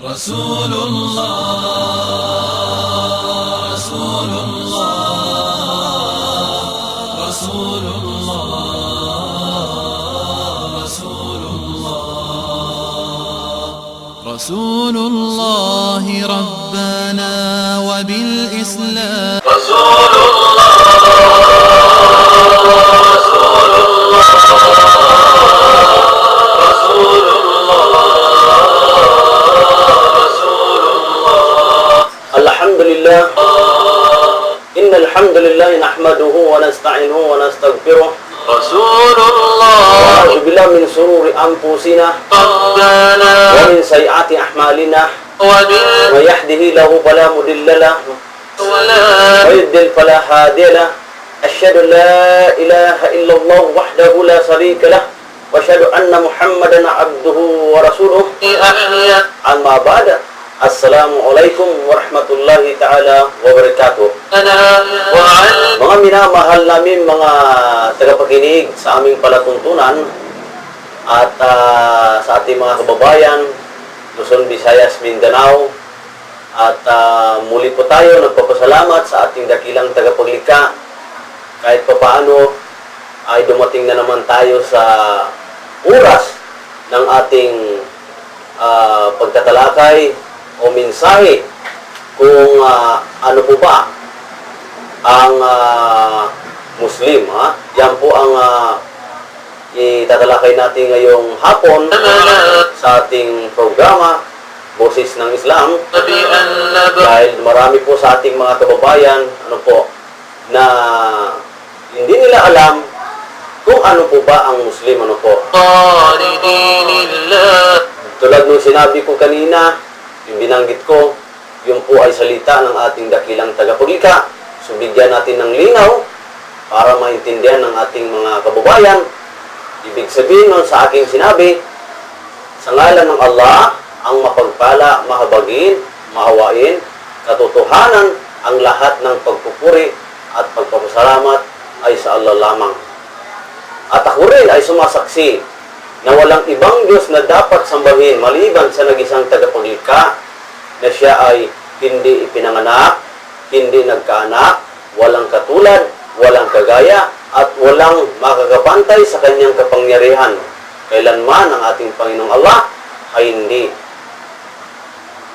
رسول الله رسول الله رسول الله رسول الله رسول الله ربنا وبالإسلام رسول الله رسول الله رسول الحمد لله إن الحمد لله نحمده ونستعينه ونستغفره رسول الله ونعوذ بالله من شرور أنفسنا ربنا ومن سيئات أعمالنا من يهده له فلا مضل له ومن يضلل فلا هادي له أشهد أن لا إله إلا الله وحده لا شريك له وأشهد أن محمدا عبده ورسوله أما بعد. Assalamualaikum warahmatullahi ta'ala wabarakatuh. Mga minamahal namin mga tagapakinig sa aming palatuntunan at sa ating mga kababayan Luzon, Visayas, Mindanao, at muli po tayo nagpapasalamat sa ating dakilang tagapaglikha. Kahit papaano ay dumating na naman tayo sa oras ng ating pagtatalakay o mensahe kung ano po ba ang Muslim. Yan po ang itatalakay natin ngayong hapon sa ating programa Boses ng Islam, dahil marami po sa ating mga kababayan na hindi nila alam kung ano po ba ang Muslim. Tulad nung sinabi ko kanina, yung binanggit ko, yun po ay salita ng ating dakilang tagapaglikha. So, bigyan natin ng linaw para maintindihan ng ating mga kababayan. Ibig sabihin nun sa aking sinabi, sa ngalan ng Allah, ang mapagpala, mahabagin, maawain, katotohanan, ang lahat ng pagpupuri at pagpapasalamat ay sa Allah lamang. At ako rin ay sumasaksi na walang ibang Diyos na dapat sambahin maliban sa nag-isang tagapaglikha, na siya ay hindi ipinanganak, hindi nagkaanak, walang katulad, walang kagaya, at walang makakapantay sa kanyang kapangyarihan. Kailanman ang ating Panginoong Allah ay hindi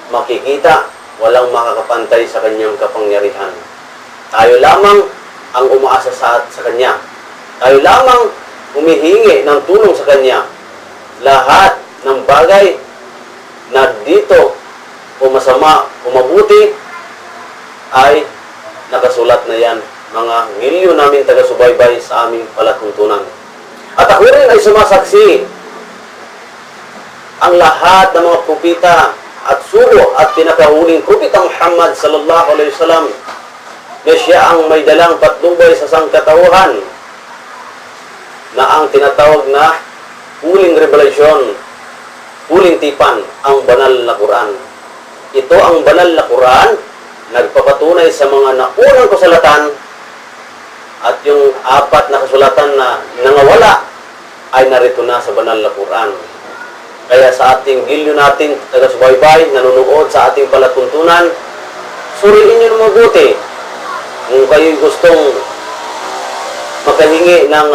makikita, walang makakapantay sa kanyang kapangyarihan. Tayo lamang ang umaasa sa Kanya. Tayo lamang humihingi ng tulong sa Kanya. Lahat ng bagay na dito o masama o mabuti ay nakasulat na yan, mga milyon namin taga-subaybay sa aming palatuntunan. At ako rin ay sumasaksi, ang lahat ng mga propeta at sugo at pinakahuling propeta Muhammad sallallahu alaihi wasallam, na siya ang may dalang patnubay sa sangkatauhan, na ang tinatawag na huling revelasyon, huling tipan, ang banal na Quran. Ito ang banal na Quran, nagpapatunay sa mga naunang kasulatan, at yung 4 na kasulatan na nangawala ay narito na sa banal na Quran. Kaya sa ating gilyo natin, taga-subaybay, nanonood sa ating palatuntunan, suriin nyo ng mabuti. Kung kayo gustong makahingi ng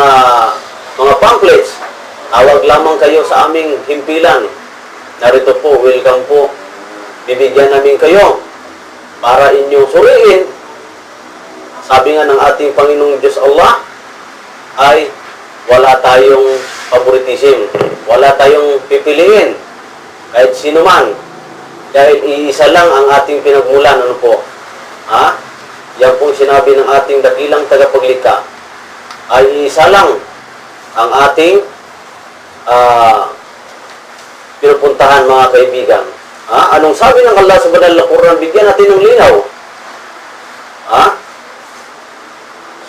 mga pamphlets, tawag lamang kayo sa aming himpilan. Narito po, welcome po. Bibigyan namin kayo para inyong suriin. Sabi nga ng ating Panginoong Diyos Allah ay wala tayong favoritism, wala tayong pipiliin kahit sino man, dahil iisa lang ang ating pinagmulan. Yan pong sinabi ng ating dakilang tagapaglikha, ay iisa lang ang ating pinupuntahan, mga kaibigan. Anong sabi ng Allah sa banal na Quran? Bigyan natin ng linaw.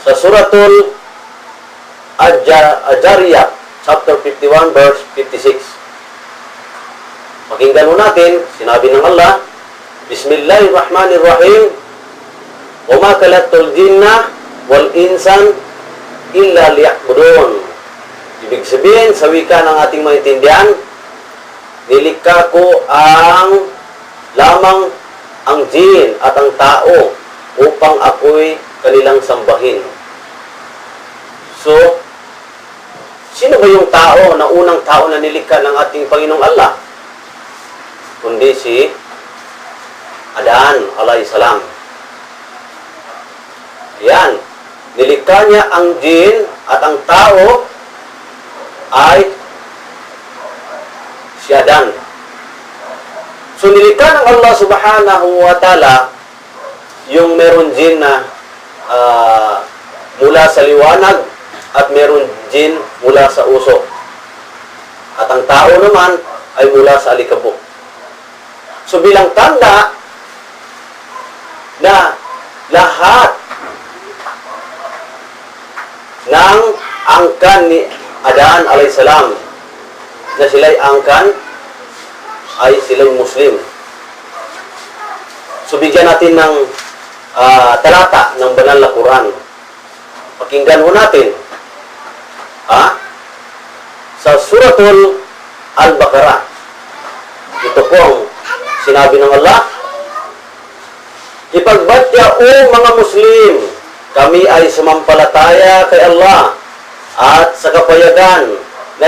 Sa Suratul Al-Jariyah, chapter 51, verse 56. Pakinggan mo natin, sinabi ng Allah, Bismillahirrahmanirrahim, wa ma khalaqtul jinna wal insan illa liya'budun. Ibig sabihin, sa wika ng ating maintindihan, nilikha ko ang lamang ang jin at ang tao upang ako'y kanilang sambahin. So, sino ba yung tao na unang tao na nilikha ng ating Panginoong Allah? Kundi si Adan alayhisalam. Yan. Nilikha niya ang jin at ang tao ay si Adan. So, nilikha ng Allah subhanahu wa ta'ala yung meron jin na mula sa liwanag at meron jin mula sa usok. At ang tao naman ay mula sa alikabok. So, bilang tanda na lahat ng angkan ni Adan alayhisalam na sila'y angkan ay sila'y Muslim. So, bigyan natin ng talata ng banal na Quran. Pakinggan ho natin. Sa Suratul Al-Baqarah. Ito po ang sinabi ng Allah. Ipagbatya o mga Muslim, kami ay sumampalataya kay Allah at sa kapayagan na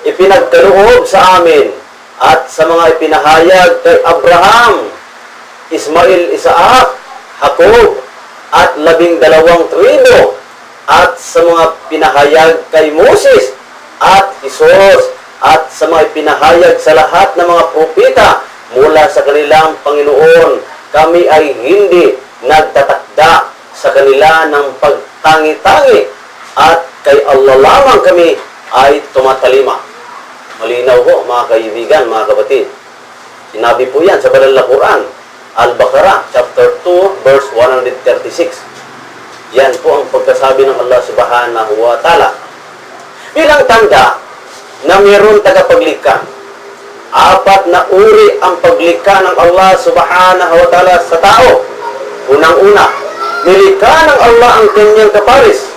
ipinagkaloob sa amin at sa mga ipinahayag kay Abraham, Ismail, Isaac, Jacob at 12 tribo at sa mga pinahayag kay Moses at Jesus at sa mga pinahayag sa lahat ng mga propeta mula sa kanilang Panginoon. Kami ay hindi nagtatakda sa kanila ng pagtangi-tangi at kay Allah lamang kami ay tumatalima. Malinaw ho, mga kaibigan, mga kapatid. Sinabi po yan sa banal na Quran, Al-Baqarah, chapter 2, verse 136. Yan po ang pagkasabi ng Allah subhanahu wa ta'ala. Bilang tanda na mayroon tagapaglikha, 4 na uri ang paglikha ng Allah subhanahu wa ta'ala sa tao. Unang-una, nilikha ng Allah ang kanyang kaparis.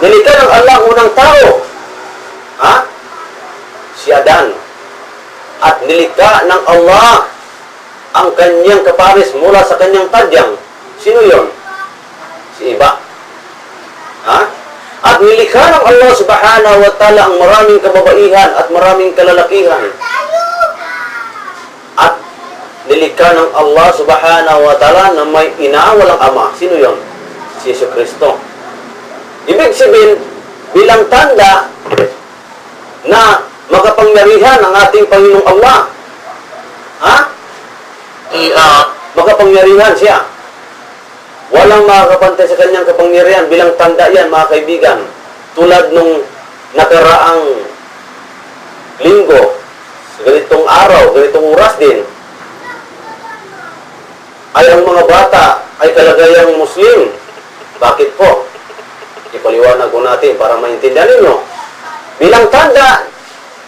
Nilikha ng Allah ang unang tao. Si Adan. At nilikha ng Allah ang kanyang kaparis mula sa kanyang tadyang. Sino yon? Si Iba. At nilikha ng Allah subhanahu wa ta'ala ang maraming kababaihan at maraming kalalakihan. At nilikha ng Allah subhanahu wa ta'ala na may ina walang ama. Sino yon? Si Yesu Kristo. Ibig sabihin, bilang tanda na makapangyarihan ang ating Panginoong Allah. Makapangyarihan siya. Walang makakapantay sa kanyang kapangyarihan. Bilang tanda yan, mga kaibigan. Tulad nung nakaraang linggo, sa ganitong araw, ganitong oras din, ay ang mga bata ay kalagayang Muslim. Bakit po? Ipaliwanag ko natin para maintindihan ninyo. Bilang tanda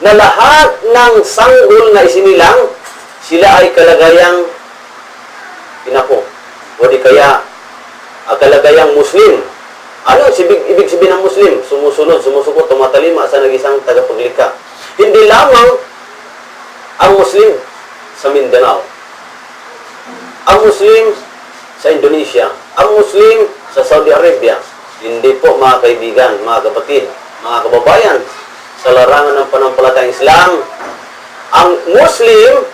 na lahat ng sanggol na isinilang, sila ay kalagayang inapo. O di kaya kalagayang Muslim. Ano ibig sabihin ng Muslim? Sumusunod, sumusukot, tumatalima sa nag-isang tagapaglikha. Hindi lamang ang Muslim sa Mindanao, ang Muslim sa Indonesia, ang Muslim sa Saudi Arabia. Hindi po, mga kaibigan, mga kapatid, mga kababayan, sa larangan ng panampalatayang Islam, ang Muslim,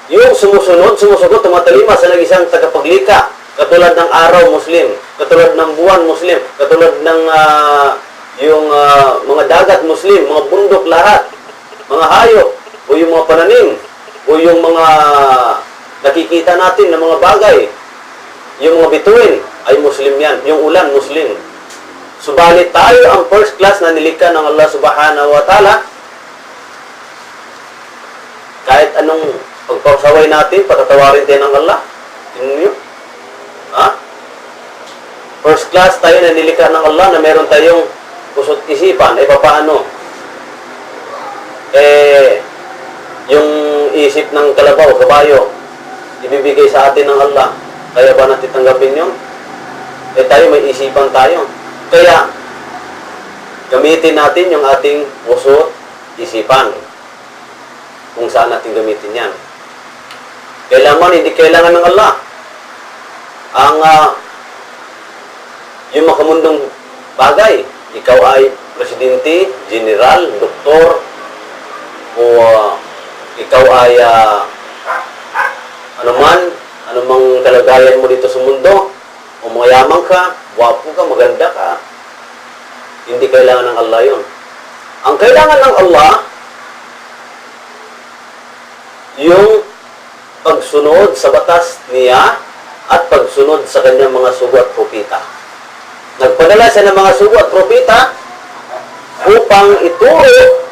yung sumusunod, sumusugot, tumatalima sa nag-isang tagapaglikha. Katulad ng araw, Muslim. Katulad ng buwan, Muslim. Katulad ng mga dagat, Muslim. Mga bundok, lahat. Mga hayop. O yung mga pananim. O yung mga nakikita natin na mga bagay. Yung mga bituin ay Muslim yan. Yung ulan, Muslim. Subalit tayo ang first class na nilikha ng Allah subhanahu wa ta'ala. Kahit anong pagpasaway natin, patatawarin tayo ng Allah. Tingnan niyo. First class tayo na nilikha ng Allah na meron tayong pusot isipan. Paano? Yung isip ng kalabaw, kabayo, ibibigay sa atin ng Allah. Kaya ba natin tanggapin yun? Tayo may isipan tayo. Kaya, gamitin natin yung ating pusot isipan. kung saan natin gamitin yan. Kailangan, hindi kailangan ng Allah. Yung makamundong bagay, ikaw ay presidente, general, doktor, o ikaw ay anumang kalagayan mo dito sa mundo, o mayaman ka, wapo ka, maganda ka, hindi kailangan ng Allah yun. Ang kailangan ng Allah, yung pagsunod sa batas niya at pagsunod sa kanyang mga sugo at propita. Nagpadala siya ng mga sugo at propita upang ituro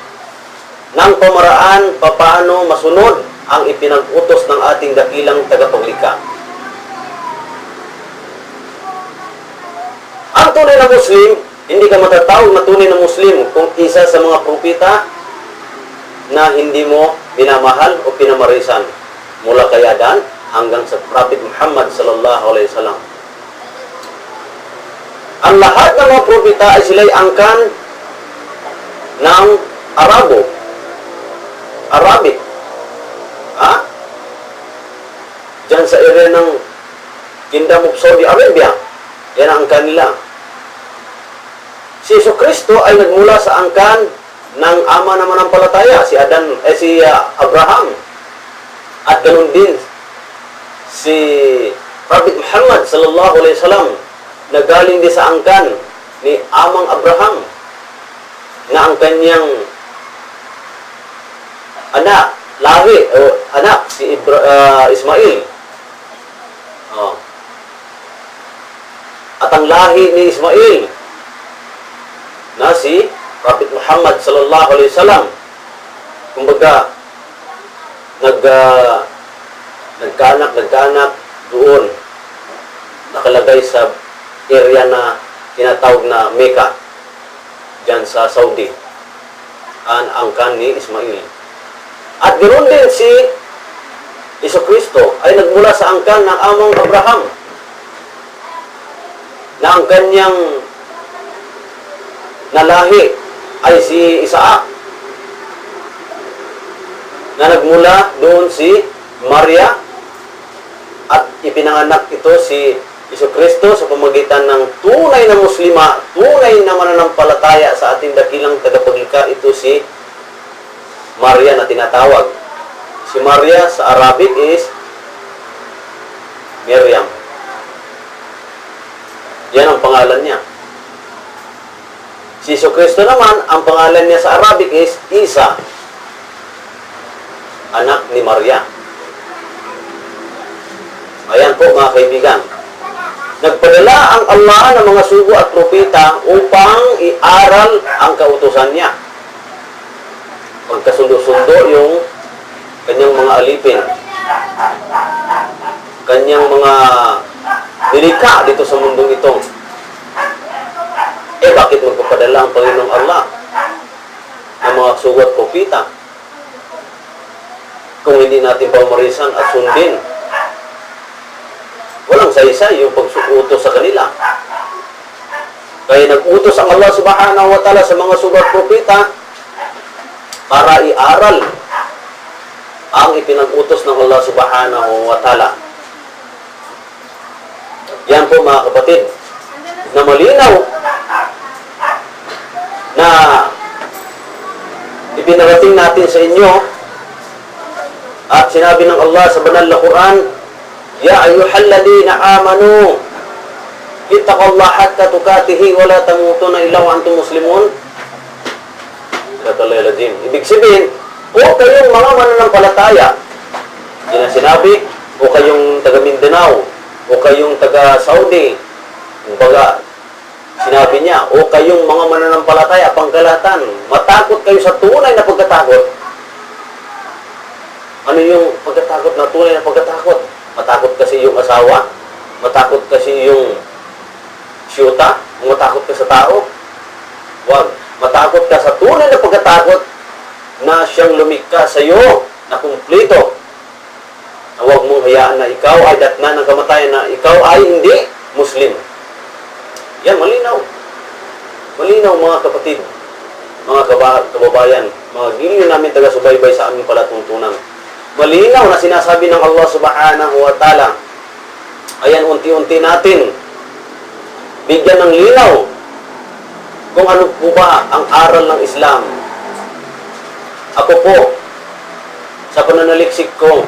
ng pamaraan papaano masunod ang ipinag-utos ng ating dakilang tagapaglikha. Ang tunay na Muslim, hindi ka matatawag na tunay na Muslim kung isa sa mga propita na hindi mo pinamahal o pinamarisan mula kay Adan hanggang sa Prophet Muhammad sallallahu alaihi wasallam. Ang lahat ng mga propita ay sila'y angkan ng Arabic. Diyan sa area ng Kingdom of Saudi Arabia, yan ang angkan nila. Si Jesucristo ay nagmula sa angkan ng ama naman ng palataya, si Abraham. At ganoon din si Prophet Muhammad sallallahu alaihi wasallam nagaling din sa angkan ni amang Abraham na ang kanyang anak si Ismail. At ang lahi ni Ismail na si Prophet Muhammad sallallahu alaihi wasallam, kumbaga nagkaanak doon, nakalagay sa area na tinatawag na Mecca, dyan sa Saudi, ang angkan ni Ismail. At ganoon din si Jesucristo ay nagmula sa angkan ng amang Abraham, na ang kanyang nalahi ay si Isaac, na nagmula doon si Maria, at ipinanganak ito si Jesucristo sa pamagitan ng tunay na Muslima, tunay na mananampalataya sa ating dakilang tagapaglikha. Ito si Maria na tinatawag. Si Maria sa Arabic is Miriam. Yan ang pangalan niya. Si Jesucristo naman, ang pangalan niya sa Arabic is Isa, anak ni Maria. Ayan po mga kaibigan. Nagpadala ang Allah ng mga sugo at propeta upang iaral ang kautusan niya. Magkasundo-sundo yung kanyang mga alipin, kanyang mga nilikha dito sa mundong ito. Bakit magpapadala ang Panginoong Allah ng mga sugo at propeta kung hindi natin pamarisan at sundin? Walang saysay yung pag-utos sa kanila. Kaya nag-utos ang Allah subhanahu wa ta'ala sa mga sugo at propeta para iaral ang ipinag-utos ng Allah subhanahu wa ta'ala. Yan po mga kapatid, na malinaw na ipinarating natin sa inyo, at sinabi ng Allah sa banal na Quran, Ya ayyuhalladhina amanu ittaqullaha hatta tukatihi wa la tamutunna illa wa antum muslimun. Ibig sabihin, o kayong mga mananampalataya, yun ang sinabi, o kayong taga Mindanao, o kayong taga Saudi, kumbaga, sinabi niya, o kayong mga mananampalataya, pangkalatan, matakot kayo sa tunay na pagkatakot. Ano yung pagkatakot na tunay na pagkatakot? Matakot kasi yung asawa? Matakot kasi yung siyuta? Matakot ka sa tao? Wag. Matakot ka sa tunay na pagkatakot na siyang lumikha sa iyo na kumplito. Na huwag mong hayaan na ikaw ay datna ng kamatayan, na ikaw ay hindi Muslim. Yan, malinaw. Malinaw mga kapatid. mga kababayan, mga giliw namin taga-subaybay sa aming palatuntunan. Malinaw na sinasabi ng Allah subhanahu wa ta'ala. Ayan, unti-unti natin bigyan ng linaw kung ano po ba ang aral ng Islam. Ako po, sa pananaliksik ko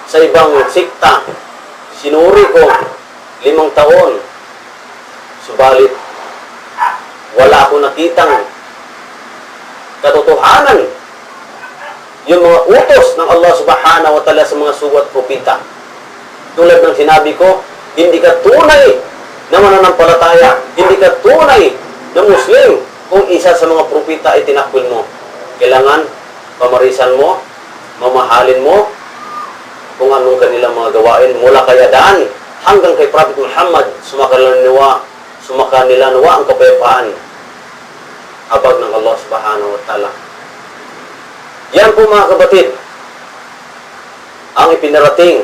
sa ibang sikta, sinuri ko 5 taon. Subalit, wala akong nakitang katotohanan yung mga utos ng Allah subhanahu wa ta'ala sa mga suwat propita. Tulad ng sinabi ko, hindi ka tunay na mananampalataya, hindi ka tunay na Muslim kung isa sa mga propita ay tinakwil mo. Kailangan pamarisan mo, mamahalin mo kung anong kanilang mga gawain mula kay Adan hanggang kay Prophet Muhammad. Sumakanila nawa ang kapayapaan habag ng Allah subhanahu wa ta'ala. Yan po mga kapatid ang ipinarating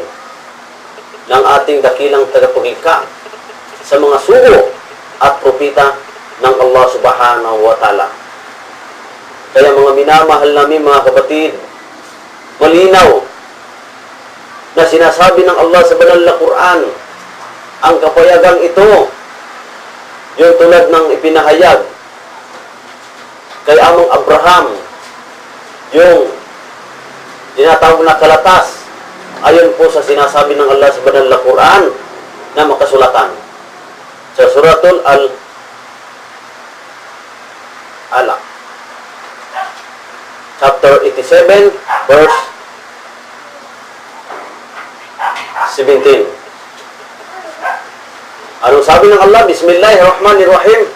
ng ating dakilang tagapaglikha sa mga sugo at propita ng Allah subhanahu wa ta'ala. Kaya mga minamahal namin mga kapatid, malinaw na sinasabi ng Allah sa banal na Quran, ang kapayagang ito, yung tulad ng ipinahayag kay among Abraham, yung tinatawag na kalatas, ayon po sa sinasabi ng Allah sa banal na Quran na makasulatan. Sa Suratul Al-Alaq, chapter 87, verse 17. Anong sabi ng Allah? Bismillahirrahmanirrahim.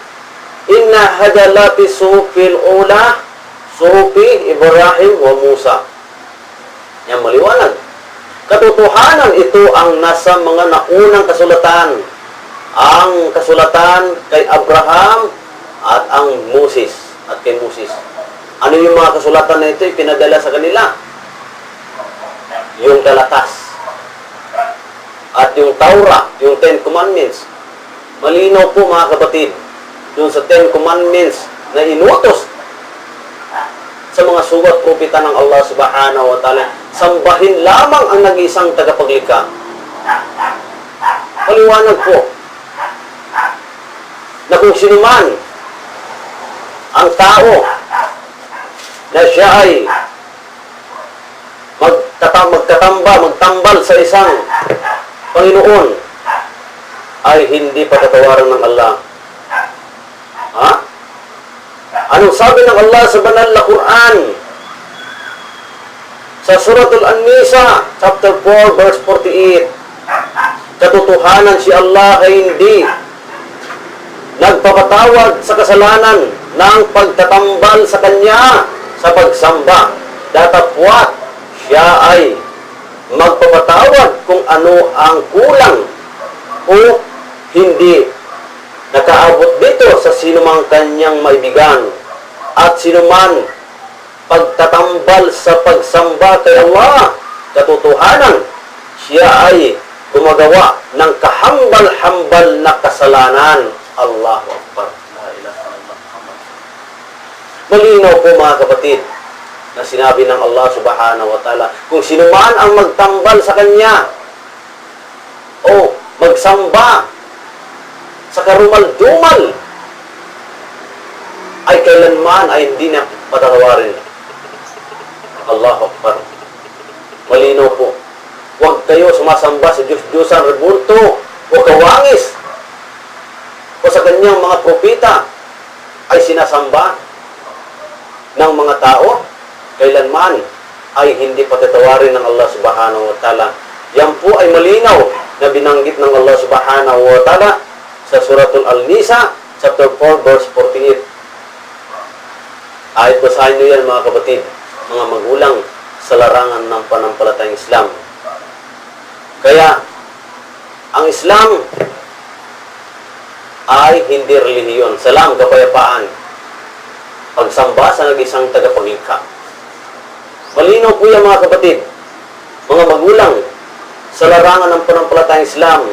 Inna hadalati suhufil ula, suhufi Ibrahim wa Musa. Yan maliwanag. Katotohanan ito ang nasa mga naunang kasulatan. Ang kasulatan kay Abraham at ang Moses at kay Moses. Ano yung mga kasulatan na ito ipinadala sa kanila? Yung kalatas. At yung Taura, yung 10 Commandments. Malinaw po mga kapatid, yung sa 10 Commandments na inutos sa mga suwat propita ng Allah subhanahu wa ta'ala, sambahin lamang ang nag-iisang tagapaglikha. Maliwanag po na kung sino man ang tao na siya ay magtambal sa isang Panginoon ay hindi patatawaran ng Allah. Ha? Anong sabi ng Allah sa banal na Quran? Sa Suratul An-Nisa, chapter 4, verse 48. Katotohanan si Allah ay hindi nagpapatawad sa kasalanan ng pagtatambal sa Kanya sa pagsamba. Datapwat, siya ay magpapatawad kung ano ang kulang o hindi nakaabot dito sa sinumang kanyang maibigan at sinuman pagtatambal sa pagsamba kay Allah. Katotohanan, siya ay gumagawa ng kahambal-hambal na kasalanan. Allahu Akbar. La ilaha illallah Muhammad. Malinaw po mga kapatid na sinabi ng Allah subhanahu wa ta'ala, kung sino man ang magtambal sa Kanya o magsamba sa karumal-dumal ay kailanman ay hindi na patatawarin. Allahu Akbar. Malinaw po. Huwag kayo sumasamba sa Diyos-Diyosan, rebulto o kawangis o sa kanyang mga propita ay sinasamba ng mga tao, kailanman ay hindi patatawarin ng Allah subhanahu wa ta'ala. Yan po ay malinaw na binanggit ng Allah subhanahu wa ta'ala sa Suratul Al-Nisa, chapter 4, verse 48. Ayat basahin nyo yan mga kapatid, mga magulang sa larangan ng panampalatayang Islam. Kaya, ang Islam ay hindi relihiyon. Salam, kapayapaan. Pagsamba sa nag-isang tagapaglikha. Malinaw po yan mga kapatid, mga magulang sa larangan ng panampalatayang Islam.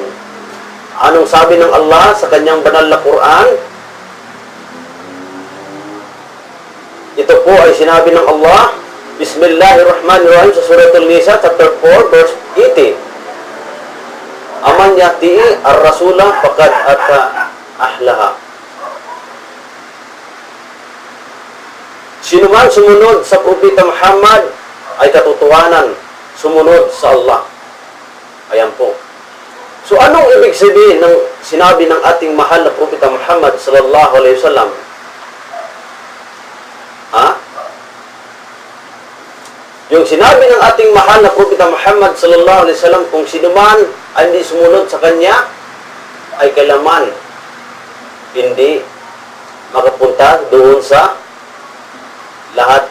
Anong sabi ng Allah sa kanyang banal na Quran? Ito po ay sinabi ng Allah, Bismillahirrahmanirrahim sa Suratul Nisa, chapter 4, verse 80. Aman yati'i ar-rasulah faqad ata ahlaha. Sino man sumunod sa Propeta Muhammad ay katotohanan sumunod sa Allah. Ayan po. So anong ibig sabihin ng sinabi ng ating mahal na Propeta Muhammad sallallahu alaihi wasallam? Ha? Yung sinabi ng ating mahal na Propeta Muhammad sallallahu alaihi wasallam, kung sino man ay hindi sumunod sa kanya ay kailanman hindi makapunta doon sa lahat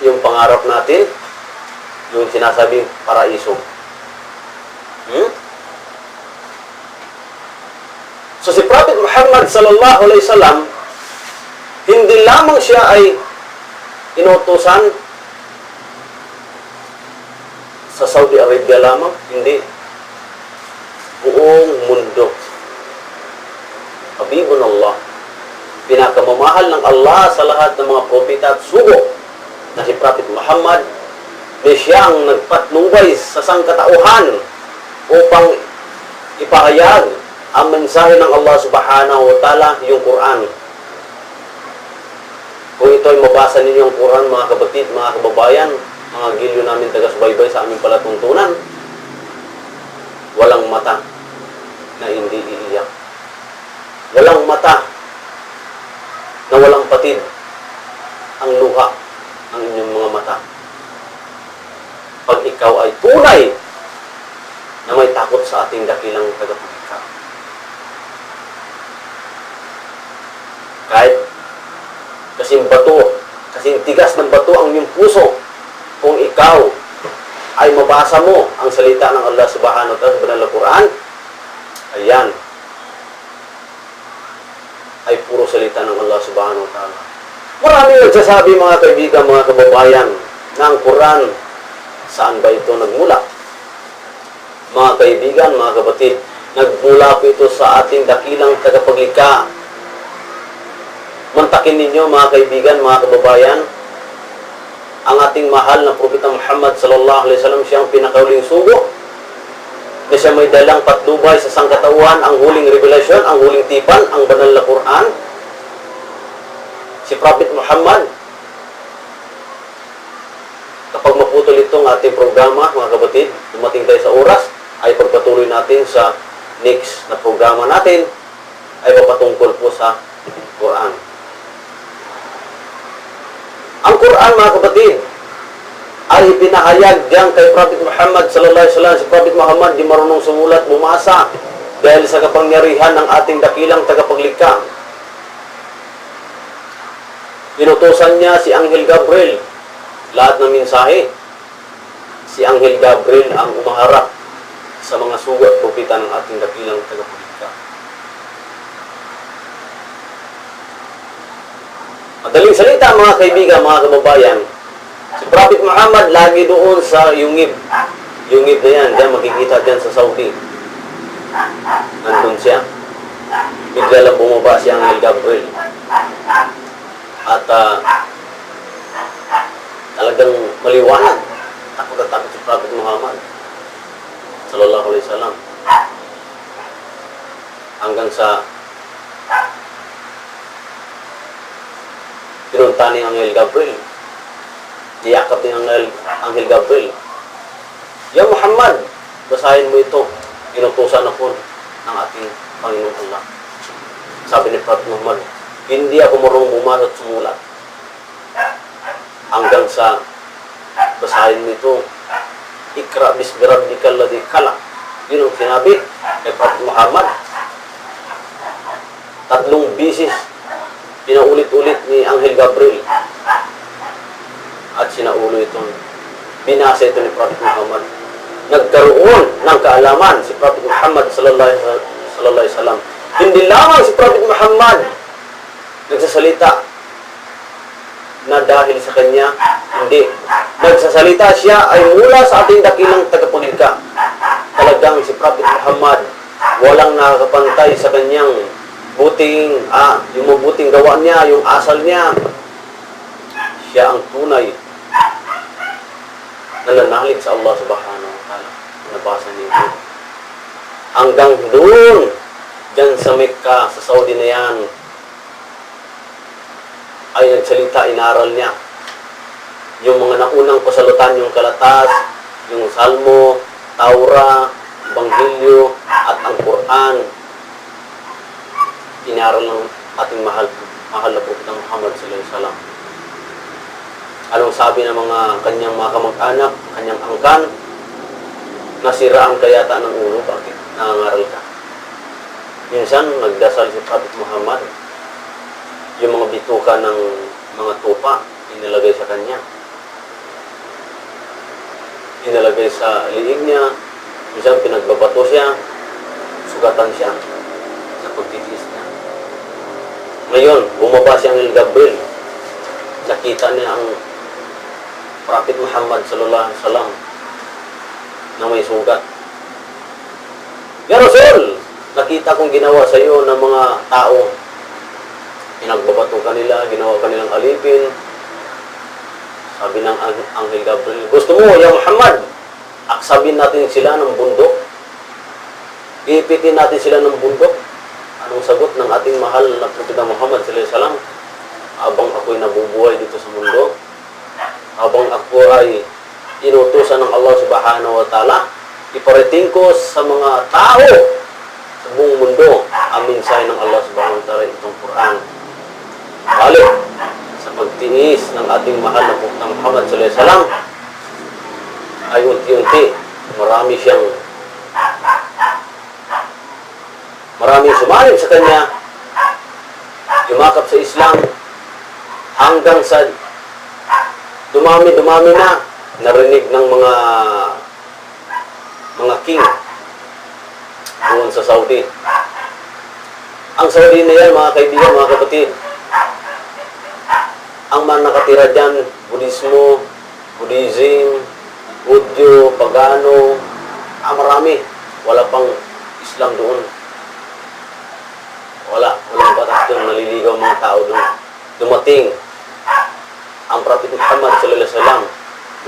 yung pangarap natin, yung sinasabing paraiso. So si Prophet Muhammad sallallahu alaihi wasallam, hindi lamang siya ay inutusan sa Saudi Arabia lamang, hindi. Buong mundo. Habibun Allah. Pinakamamahal ng Allah sa lahat ng mga propeta at sugo na si Prophet Muhammad, na siyang nagpatnubay sa sangkatauhan upang ipahayag ang mensahe ng Allah subhanahu wa ta'ala, yung Quran. Kung ito ay mabasa ninyo ang Quran, mga kapatid, mga kababayan, mga gilyo namin taga-subaybay sa aming palatuntunan, walang mata na hindi iiyak. Walang mata na walang patid ang luha ng inyong mga mata. Pag ikaw ay tunay na may takot sa ating dakilang tagapaglikha. Kahit kasing bato, kasing tigas ng bato ang iyong puso, kung ikaw ay mabasa mo ang salita ng Allah subhanahu wa ta'ala sa banal na Quran, ayan, ay puro salita ng Allah subhanahu wa ta'ala. Maraming nagsasabi, mga kaibigan, mga kababayan, na ang Quran, saan ba ito nagmula? Mga kaibigan, mga kapatid, nagmula po ito sa ating dakilang tagapaglikha. Mantakin ninyo, mga kaibigan, mga kababayan, ang ating mahal na Propeta Muhammad sallallahu alaihi wasallam, siyang pinakauling sugo, na siya may dalang patnubay sa sangkatauhan, ang huling revelasyon, ang huling tipan, ang banal na Quran. Si Prophet Muhammad, kapag maputol itong ating programa, mga kapatid, dumating tayo sa oras, ay pagpatuloy natin sa next na programa natin, ay papatungkol po sa Quran. Ang Quran, mga kapatid, ay pinahayag diyan kay Prophet Muhammad sallallahu alaihi wasallam. Si Prophet Muhammad di marunong sumulat, bumasa, dahil sa kapangyarihan ng ating dakilang tagapaglikha. Inutusan niya si Anghel Gabriel. Lahat ng mensahe, si Anghel Gabriel ang umaharap sa mga sugo at propeta ng ating dakilang tagapaglikha. Madaling salita, mga kaibigan, mga kababayan, si Prophet Muhammad lagi doon sa Yungib. Yungib na yan, dyan makikita dyan sa Saudi. Nandun siya. Bigla lang bumaba si Anghel Gabriel. At talagang maliwanag. Takot na takot si Prophet Muhammad sallallahu alaihi wasallam. Hanggang sa pinunta ni Anghel Gabriel. Niyakap ni Anghel Gabriel. Ya Muhammad, basahin mo ito. Inutusan ako ng ating Panginoon Allah. Sabi ni Prophet Muhammad, hindi ako marunong bumasa at sumulat. Hanggang sa basahin mo ito. Ikra bismi rabbikal ladzi khalaq. Yun ang sinabi kay Prophet Muhammad. 3 bisis pinaulit-ulit ni Anghel Gabriel. At sinaulo itong binasa ito ni Prophet Muhammad. Nagkaroon ng kaalaman si Prophet Muhammad sallallahu alaihi wasallam. Hindi lamang si Prophet Muhammad nagsasalita na dahil sa kanya, hindi. Nagsasalita siya ay mula sa ating dakilang tagapaglikha. Talagang si Prophet Muhammad, walang nakakapantay sa kanyang yung mabuting gawa niya, yung asal niya, siya ang tunay nananalig sa Allah subhanahu wa ta'ala. Nabasa niyo ito. Hanggang doon, dyan sa Mecca, sa Saudi na yan, ay nagsalita, inaral niya. Yung mga naunang pasalutan, yung Kalatas, yung Salmo, Taura, Ebanghelyo, at ang Quran, inaral ng ating mahal na Propeta Muhammad sallallahu alaihi wasallam. Anong sabi ng mga kanyang mga kamag-anak, kanyang angkan? Nasira ang kayata ng ulo, bakit nangangaral ka? Minsan, nagdasal si Prophet Muhammad, yung mga bituka ng mga tupa, inilagay sa kanya. Inilagay sa liig niya, minsan pinagbabato siya, sugatan siya sa pagtitiis niya. Ngayon, bumaba si Anghel Gabriel. Nakita niya ang Prophet Muhammad sallallahu alaihi wasallam na may sugat. Ya Rasul, nakita kong ginawa sa iyo ng mga tao. Pinagbabato kanila, ginawa kanilang alipin. Sabi ng Anghel Gabriel, gusto mo, ya Muhammad, aksabin natin sila ng bundok? Iipitin natin sila ng bundok? Anong sagot ng ating mahal na Propeta Muhammad sallallahu alaihi wasallam? Habang ako'y nabubuhay dito sa mundo, habang ako ay inutusan ng Allah subhanahu wa ta'ala, iparating ko sa mga tao sa buong mundo ang mensahe ng Allah subhanahu wa ta'ala, itong Quran. Balik sa pagtiis ng ating mahal na Propeta Muhammad sallallahu alaihi wasallam ay unti-unti maraming sumalib sa kanya, yumakap sa Islam, hanggang sa dumami na, narinig ng mga king doon sa Saudi. Ang Saudi na yan, mga kaibigan, mga kapatid, ang mga nakatira dyan, Buddhism, Budyo, Pagano, marami. Wala pang Islam doon. Walang batas doon, naliligaw mga tao doon. Dumating ang Prophet Muhammad sallallahu alaihi wasallam,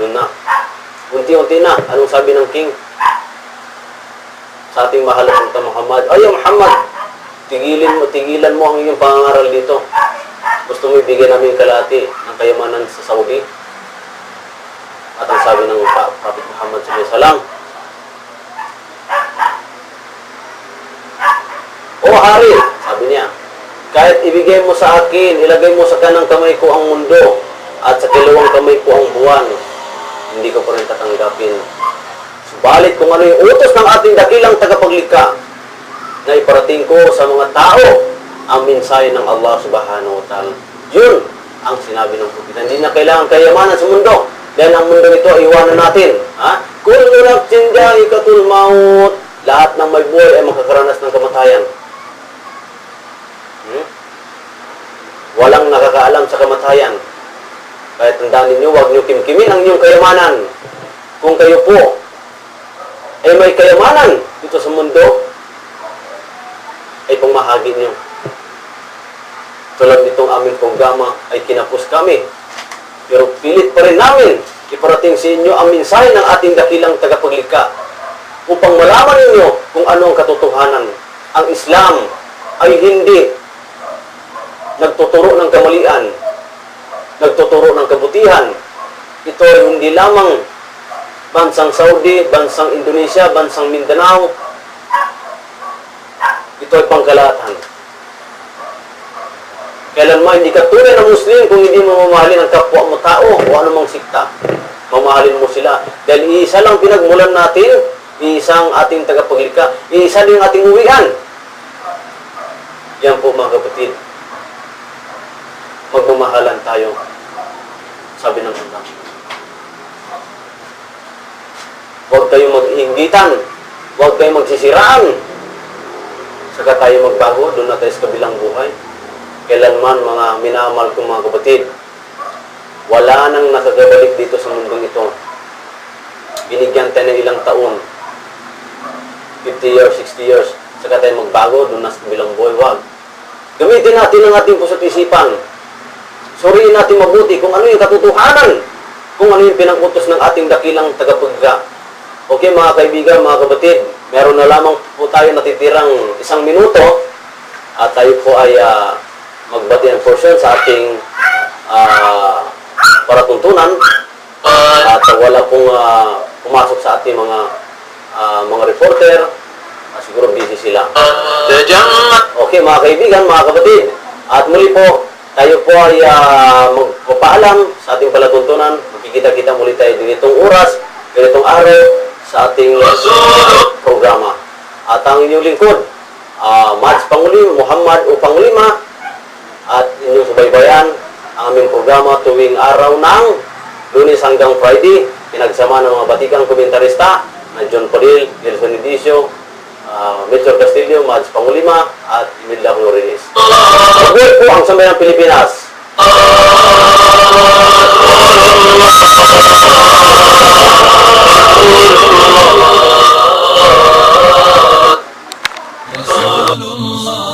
doon na. Unti-unti na. Anong sabi ng king? Sa ating mahal na Propeta Muhammad, ay Muhammad, tigilan mo ang iyong pangangaral dito. Gusto mo ibigay namin kalahati ng kayamanan sa Saudi? At ang sabi ng Prophet Muhammad sallallahu alaihi wasallam, O hari, sabi niya, kahit ibigay mo sa akin, ilagay mo sa kanang kamay ko ang mundo, at sa kilawang kamay ko ang buwan, hindi ko pa rin tatanggapin. Subalit kung ano yung utos ng ating dakilang tagapaglikha, na iparating ko sa mga tao ang mensahe ng Allah subhanahu wa ta'ala. Yun ang sinabi ng Propeta. Hindi na kailangan kayamanan sa mundo. Dahil ang mundo nito, iwanan natin. Kullu nafsin dha'iqatul maut. Lahat ng may buhay ay makakaranas ng kamatayan. Walang nakakaalam sa kamatayan. Kaya tandaan ninyo, huwag niyo kimkimin ang inyong kayamanan. Kung kayo po ay may kayamanan dito sa mundo, ay pangmahagi niyo. Tulad nitong aming programa ay kinapos kami. Pero pilit pa rin namin iparating sa inyo ang mensahe ng ating dakilang tagapaglikha upang malaman ninyo kung ano ang katotohanan. Ang Islam ay hindi nagtuturo ng kamalian, nagtuturo ng kabutihan. Ito ay hindi lamang bansang Saudi, bansang Indonesia, bansang Mindanao. Ito ay pangkalahatan. Kailanman hindi ka tunay na Muslim kung hindi mo mamahalin ang kapwa mo tao o anumang sikta. Mamahalin mo sila. Dahil iisa lang pinagmulan natin, iisang ating tagapaglikha, iisa din ating uwian. Yan po mga kapatid. Magmamahalan tayo. Sabi ng Allah. Huwag kayong mag-iinggitan. Huwag kayong magsisiraan. Saka tayo magbago, doon na tayo sa kabilang buhay. Kailanman mga minamahal kong mga kapatid, wala nang nakagabalik dito sa mundong ito. Binigyan tayo ng ilang taon, 50 years, 60 years, saka tayo magbago, doon na sa kabilang buhay. Wag. Gamitin natin ang ating puso't isipan. Suriin natin mabuti kung ano yung katotohanan, kung ano yung pinag-utos ng ating dakilang tagapagga. Okay mga kaibigan, mga kapatid, meron na lamang po tayo natitirang 1 minuto at tayo po ay magbati ng portion sa ating paratuntunan at wala pong pumasok sa ating mga reporter. Siguro busy sila. Okay mga kaibigan, mga kapatid, at muli po tayo po ay magpapaalam sa ating palatuntunan. Magkikita-kita muli tayo ganitong oras, ganitong araw sa ating programa. At ang inyong lingkod, Mads Pangulim, Muhammad o Pangulima, at inyong subaybayan ang aming programa tuwing araw ng Lunes hanggang Friday. Pinagsama ng mga batikang komentarista na John Padil, Nelson Edicio, Metro Castillo, Mads Pangulima, at Imelda Flores. Mabuhay po ang sambayang Pilipinas! رسول الله